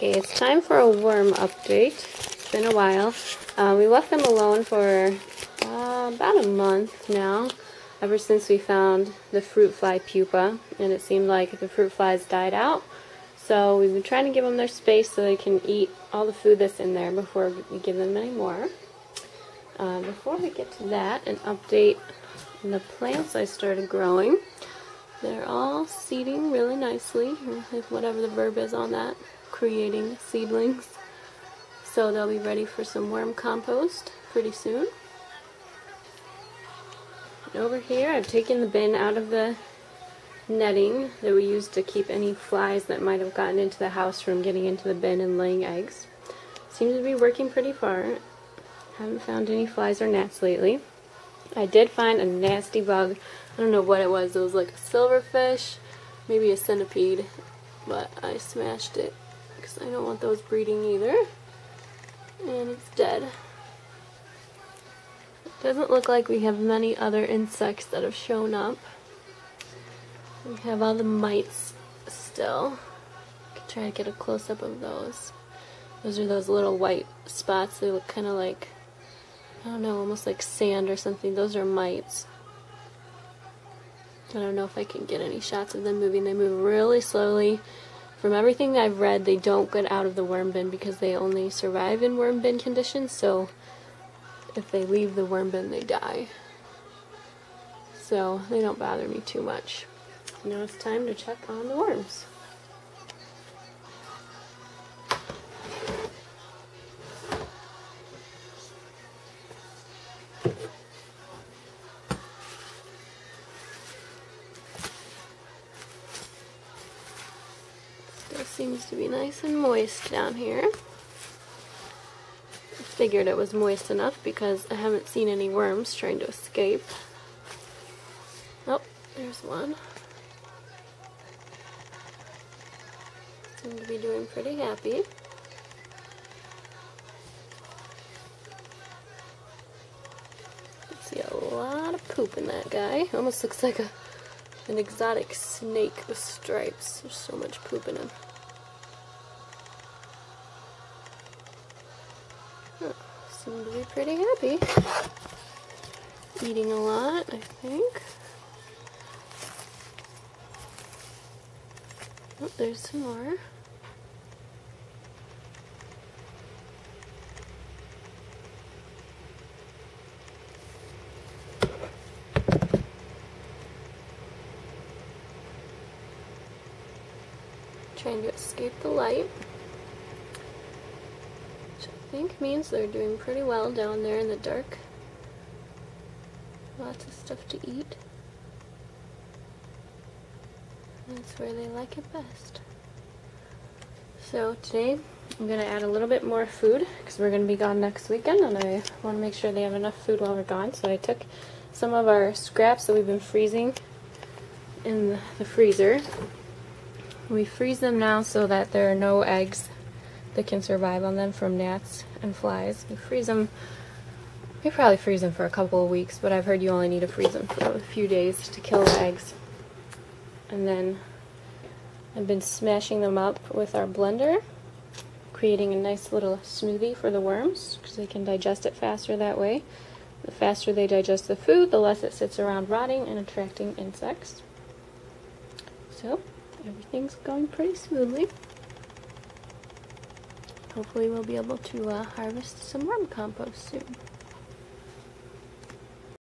Okay, it's time for a worm update. It's been a while. We left them alone for about a month now, ever since we found the fruit fly pupa, and it seemed like the fruit flies died out. So we've been trying to give them their space so they can eat all the food that's in there before we give them any more. Before we get to that, an update on the plants I started growing. They're all seeding really nicely, or whatever the verb is on that, creating seedlings. So they'll be ready for some worm compost pretty soon. And over here I've taken the bin out of the netting that we used to keep any flies that might have gotten into the house from getting into the bin and laying eggs. Seems to be working pretty far. Haven't found any flies or gnats lately. I did find a nasty bug. I don't know what it was. It was like a silverfish, maybe a centipede, but I smashed it because I don't want those breeding either. And it's dead. It doesn't look like we have many other insects that have shown up. We have all the mites still. I can try to get a close-up of those. Those are those little white spots. They look kind of like, I don't know, almost like sand or something. Those are mites. I don't know if I can get any shots of them moving. They move really slowly. From everything that I've read, they don't get out of the worm bin because they only survive in worm bin conditions, so if they leave the worm bin, they die. So they don't bother me too much. Now it's time to check on the worms. Still seems to be nice and moist down here. I figured it was moist enough because I haven't seen any worms trying to escape. Oh, there's one. Seem to be doing pretty happy. I see a lot of poop in that guy. Almost looks like an exotic snake with stripes. There's so much poop in him. Oh, seem to be pretty happy. Eating a lot, I think. Oh, there's some more. Trying to escape the light, which I think means they're doing pretty well down there in the dark. Lots of stuff to eat. That's where they like it best. So today I'm going to add a little bit more food because we're going to be gone next weekend, and I want to make sure they have enough food while we're gone. So I took some of our scraps that we've been freezing in the freezer. We freeze them now so that there are no eggs that can survive on them from gnats and flies. We probably freeze them for a couple of weeks, but I've heard you only need to freeze them for a few days to kill the eggs. And then I've been smashing them up with our blender, creating a nice little smoothie for the worms because they can digest it faster that way. The faster they digest the food, the less it sits around rotting and attracting insects. So everything's going pretty smoothly. Hopefully we'll be able to harvest some worm compost soon.